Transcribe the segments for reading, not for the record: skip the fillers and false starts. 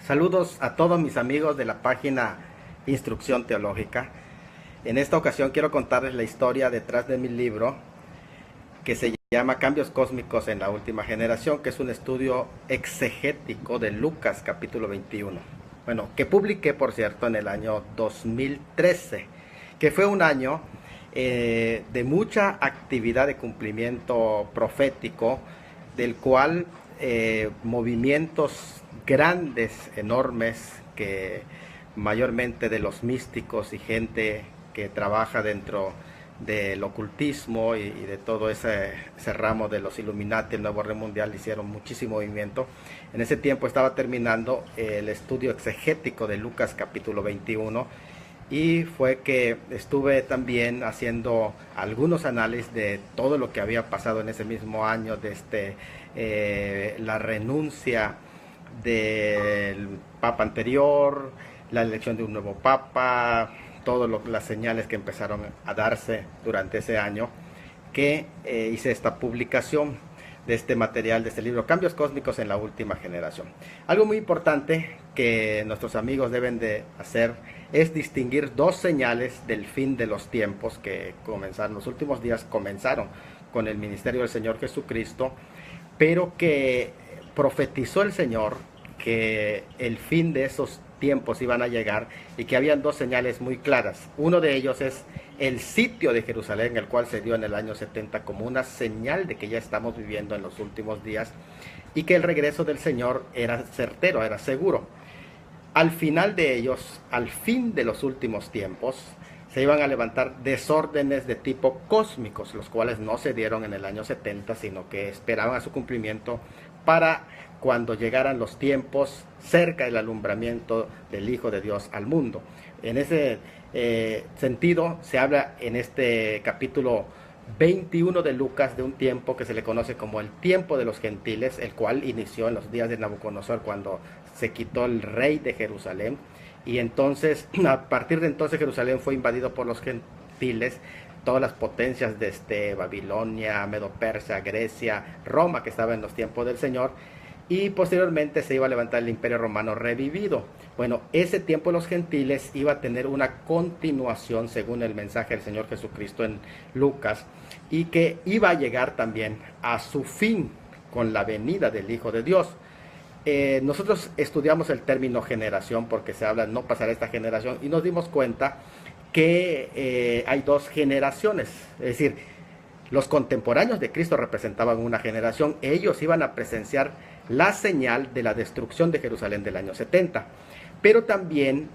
Saludos a todos mis amigos de la página Instrucción Teológica. En esta ocasión quiero contarles la historia detrás de mi libro que se llama Cambios Cósmicos en la Última Generación, que es un estudio exegético de Lucas capítulo 21. Bueno, que publiqué, por cierto, en el año 2013, que fue un año de mucha actividad de cumplimiento profético, del cual movimientos grandes, enormes, que mayormente de los místicos y gente que trabaja dentro del ocultismo y de todo ese ramo de los Illuminati, el Nuevo Orden Mundial, hicieron muchísimo movimiento. En ese tiempo estaba terminando el estudio exegético de Lucas capítulo 21 y fue que estuve también haciendo algunos análisis de todo lo que había pasado en ese mismo año, desde la renuncia del papa anterior, la elección de un nuevo papa, todas las señales que empezaron a darse durante ese año, que hice esta publicación de este material, de este libro, Cambios Cósmicos en la Última Generación. Algo muy importante que nuestros amigos deben de hacer es distinguir dos señales del fin de los tiempos que comenzaron, los últimos días comenzaron con el ministerio del Señor Jesucristo, pero que profetizó el Señor que el fin de esos tiempos iban a llegar y que habían dos señales muy claras. Uno de ellos es el sitio de Jerusalén, el cual se dio en el año 70 como una señal de que ya estamos viviendo en los últimos días y que el regreso del Señor era certero, era seguro. Al final de ellos, al fin de los últimos tiempos, se iban a levantar desórdenes de tipo cósmicos, los cuales no se dieron en el año 70, sino que esperaban a su cumplimiento para cuando llegaran los tiempos cerca del alumbramiento del Hijo de Dios al mundo. En ese sentido, se habla en este capítulo 21 de Lucas de un tiempo que se le conoce como el tiempo de los gentiles, el cual inició en los días de Nabucodonosor, cuando se quitó el rey de Jerusalén. Y entonces, a partir de entonces, Jerusalén fue invadido por los gentiles, todas las potencias desde Babilonia, Medo-Persia, Grecia, Roma, que estaba en los tiempos del Señor, y posteriormente se iba a levantar el Imperio Romano revivido. Bueno, ese tiempo de los gentiles iba a tener una continuación según el mensaje del Señor Jesucristo en Lucas, y que iba a llegar también a su fin con la venida del Hijo de Dios. Nosotros estudiamos el término generación porque se habla no pasar a esta generación, y nos dimos cuenta que hay dos generaciones, es decir, los contemporáneos de Cristo representaban una generación. Ellos iban a presenciar la señal de la destrucción de Jerusalén del año 70, pero también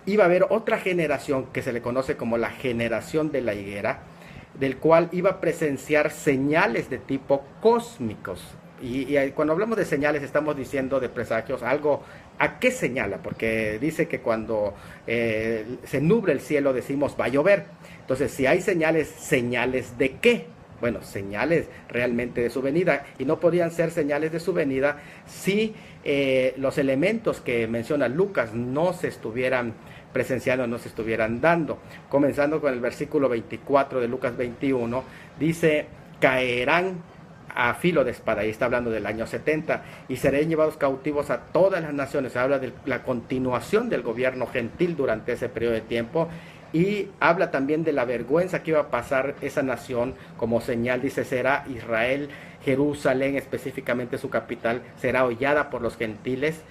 iba a haber otra generación que se le conoce como la generación de la higuera, del cual iba a presenciar señales de tipo cósmicos. Y cuando hablamos de señales estamos diciendo de presagios, algo a qué señala, porque dice que cuando se nubla el cielo decimos va a llover. Entonces, si hay señales, ¿señales de qué? Bueno, señales realmente de su venida, y no podían ser señales de su venida si los elementos que menciona Lucas no se estuvieran presenciando, no se estuvieran dando. Comenzando con el versículo 24 de Lucas 21, dice: caerán a filo de espada, y está hablando del año 70, y serán llevados cautivos a todas las naciones. Habla de la continuación del gobierno gentil durante ese periodo de tiempo, y habla también de la vergüenza que iba a pasar esa nación como señal. Dice: será Israel, Jerusalén, específicamente su capital, será hollada por los gentiles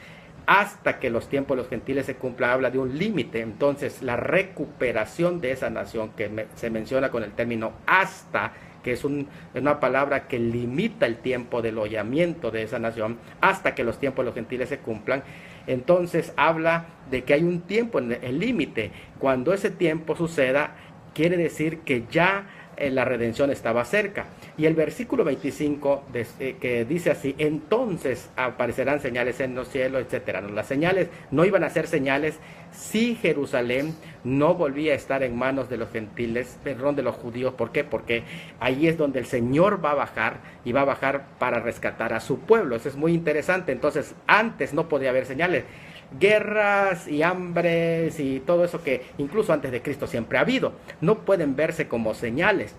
hasta que los tiempos de los gentiles se cumplan. Habla de un límite. Entonces, la recuperación de esa nación, que se menciona con el término hasta, que es una palabra que limita el tiempo del hollamiento de esa nación hasta que los tiempos de los gentiles se cumplan. Entonces habla de que hay un tiempo, el límite. Cuando ese tiempo suceda, quiere decir que ya la redención estaba cerca. Y el versículo 25 que dice así: entonces aparecerán señales en los cielos, etcétera. Las señales no iban a ser señales si Jerusalén no volvía a estar en manos de los gentiles, perdón, de los judíos. ¿Por qué? Porque ahí es donde el Señor va a bajar, y va a bajar para rescatar a su pueblo. Eso es muy interesante. Entonces, antes no podía haber señales. Guerras y hambres y todo eso que incluso antes de Cristo siempre ha habido, no pueden verse como señales,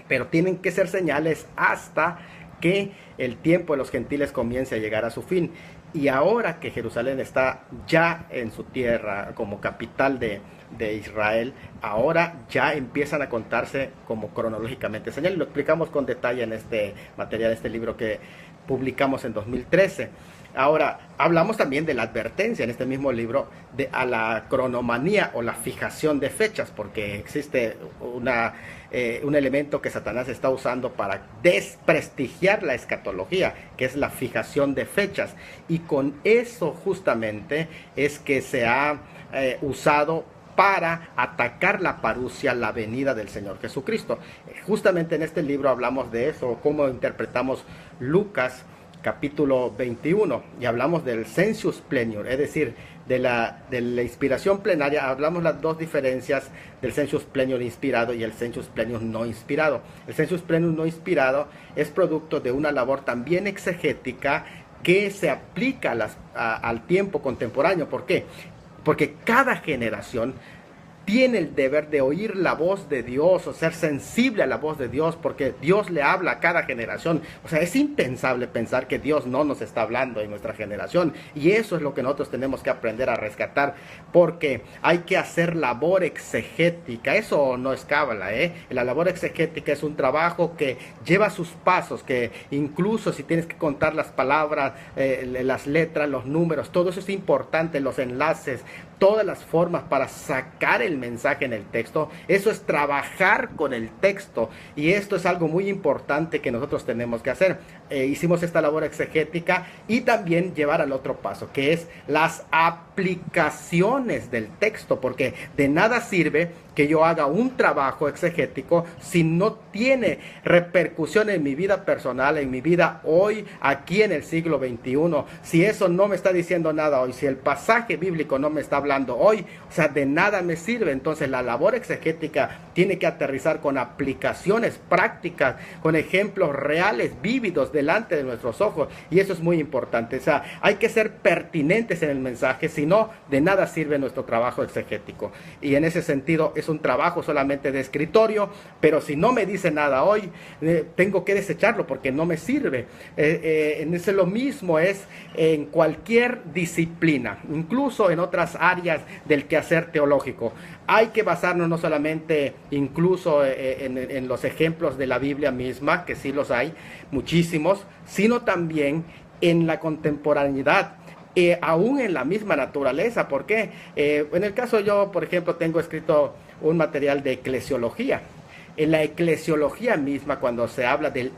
pero tienen que ser señales hasta que el tiempo de los gentiles comience a llegar a su fin. Y ahora que Jerusalén está ya en su tierra como capital de Israel, ahora ya empiezan a contarse como cronológicamente. Señal, y lo explicamos con detalle en este material, este libro que publicamos en 2013. Ahora, hablamos también de la advertencia en este mismo libro a la cronomanía o la fijación de fechas, porque existe un elemento que Satanás está usando para desprestigiar la escatología, que es la fijación de fechas. Y con eso justamente es que se ha usado para atacar la parusia, la venida del Señor Jesucristo. Justamente en este libro hablamos de eso, cómo interpretamos Lucas capítulo 21, y hablamos del sensus plenior, es decir, de la inspiración plenaria. Hablamos las dos diferencias del sensus plenior inspirado y el sensus plenior no inspirado. El sensus plenior no inspirado es producto de una labor también exegética que se aplica al tiempo contemporáneo. ¿Por qué? Porque cada generación tiene el deber de oír la voz de Dios, o ser sensible a la voz de Dios, porque Dios le habla a cada generación. O sea, es impensable pensar que Dios no nos está hablando en nuestra generación, y eso es lo que nosotros tenemos que aprender a rescatar, porque hay que hacer labor exegética. Eso no es cábala, La labor exegética es un trabajo que lleva sus pasos, que incluso si tienes que contar las palabras, las letras, los números, todo eso es importante, los enlaces, todas las formas para sacar el mensaje en el texto. Eso es trabajar con el texto, y esto es algo muy importante que nosotros tenemos que hacer. Hicimos esta labor exegética y también llevar al otro paso, que es las aplicaciones del texto, porque de nada sirve que yo haga un trabajo exegético si no tiene repercusión en mi vida personal, en mi vida hoy, aquí en el siglo XXI. Si eso no me está diciendo nada hoy, si el pasaje bíblico no me está hablando hoy, o sea, de nada me sirve. Entonces la labor exegética tiene que aterrizar con aplicaciones prácticas, con ejemplos reales, vívidos delante de nuestros ojos, y eso es muy importante. O sea, hay que ser pertinentes en el mensaje, si no, de nada sirve nuestro trabajo exegético. Y en ese sentido es un trabajo solamente de escritorio, pero si no me dice nada hoy, tengo que desecharlo porque no me sirve. En ese lo mismo es en cualquier disciplina, incluso en otras áreas del quehacer teológico. Hay que basarnos no solamente incluso en los ejemplos de la Biblia misma, que sí los hay, muchísimos, sino también en la contemporaneidad. Aún en la misma naturaleza. ¿Por qué? En el caso yo, por ejemplo, tengo escrito un material de eclesiología. En la eclesiología misma, cuando se habla del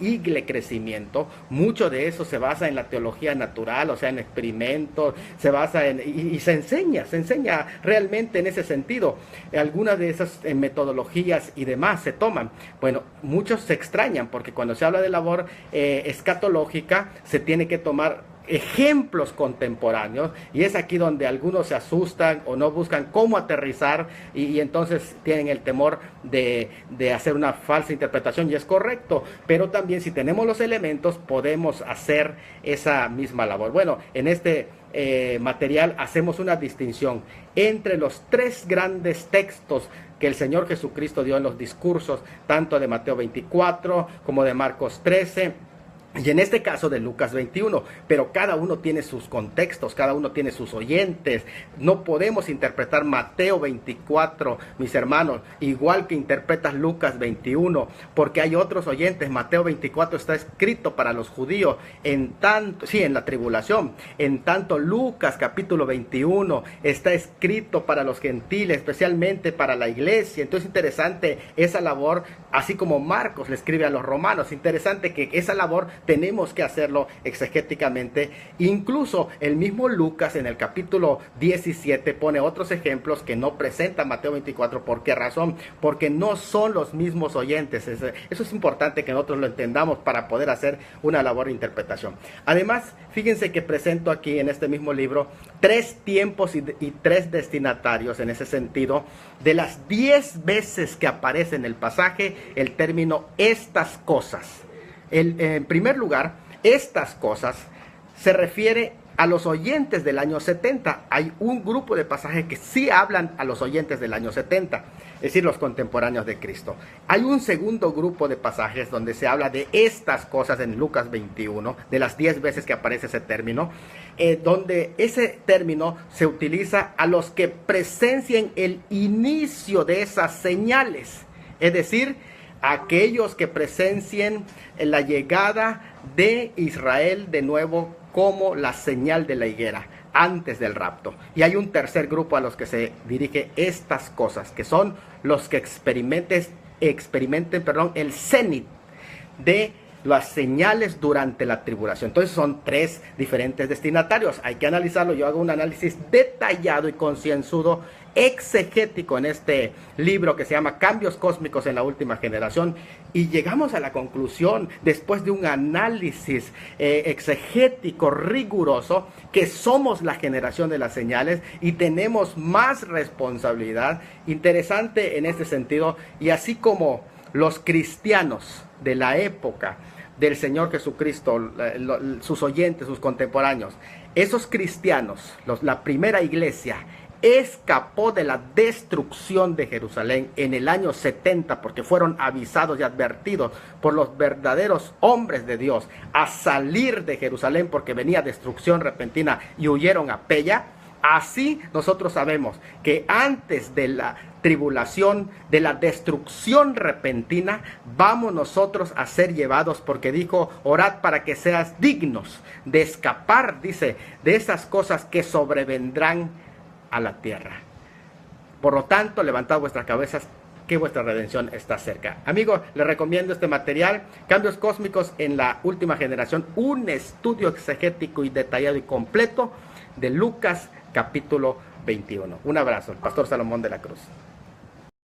crecimiento, mucho de eso se basa en la teología natural, o sea, en experimentos, se basa y se enseña realmente en ese sentido. Algunas de esas metodologías y demás se toman. Bueno, muchos se extrañan porque cuando se habla de labor escatológica se tiene que tomar ejemplos contemporáneos, y es aquí donde algunos se asustan o no buscan cómo aterrizar, y entonces tienen el temor de hacer una falsa interpretación, y es correcto, pero también si tenemos los elementos podemos hacer esa misma labor. Bueno, en este material hacemos una distinción entre los tres grandes textos que el Señor Jesucristo dio en los discursos, tanto de Mateo 24 como de Marcos 13, y en este caso de Lucas 21, pero cada uno tiene sus contextos, cada uno tiene sus oyentes. No podemos interpretar Mateo 24, mis hermanos, igual que interpretas Lucas 21, porque hay otros oyentes. Mateo 24 está escrito para los judíos, en la tribulación. En tanto Lucas capítulo 21 está escrito para los gentiles, especialmente para la iglesia. Entonces interesante esa labor, así como Marcos le escribe a los romanos. Interesante que esa labor tenemos que hacerlo exegéticamente. Incluso el mismo Lucas en el capítulo 17 pone otros ejemplos que no presenta Mateo 24. ¿Por qué razón? Porque no son los mismos oyentes. Eso es importante que nosotros lo entendamos para poder hacer una labor de interpretación. Además, fíjense que presento aquí en este mismo libro 3 tiempos y 3 destinatarios en ese sentido. De las 10 veces que aparece en el pasaje el término estas cosas. En primer lugar, estas cosas se refiere a los oyentes del año 70. Hay un grupo de pasajes que sí hablan a los oyentes del año 70, es decir, los contemporáneos de Cristo. Hay un segundo grupo de pasajes donde se habla de estas cosas en Lucas 21, de las 10 veces que aparece ese término, donde ese término se utiliza a los que presencien el inicio de esas señales, es decir, aquellos que presencien la llegada de Israel de nuevo como la señal de la higuera antes del rapto. Y hay un tercer grupo a los que se dirige estas cosas, que son los que experimenten el cenit de las señales durante la tribulación. Entonces son 3 diferentes destinatarios. Hay que analizarlo. Yo hago un análisis detallado y concienzudo, exegético, en este libro que se llama Cambios Cósmicos en la Última Generación, y llegamos a la conclusión, después de un análisis exegético riguroso, que somos la generación de las señales y tenemos más responsabilidad. Interesante en este sentido. Y así como los cristianos de la época del Señor Jesucristo, sus oyentes, sus contemporáneos, esos cristianos, la primera iglesia, escapó de la destrucción de Jerusalén en el año 70 porque fueron avisados y advertidos por los verdaderos hombres de Dios a salir de Jerusalén porque venía destrucción repentina y huyeron a Pella. Así nosotros sabemos que antes de la tribulación, de la destrucción repentina, vamos nosotros a ser llevados, porque dijo: orad para que seas dignos de escapar, dice, de esas cosas que sobrevendrán a la tierra. Por lo tanto, levantad vuestras cabezas, que vuestra redención está cerca. Amigos, les recomiendo este material, Cambios Cósmicos en la Última Generación, un estudio exegético y detallado y completo de Lucas capítulo 21. Un abrazo, el pastor Salomón de la Cruz.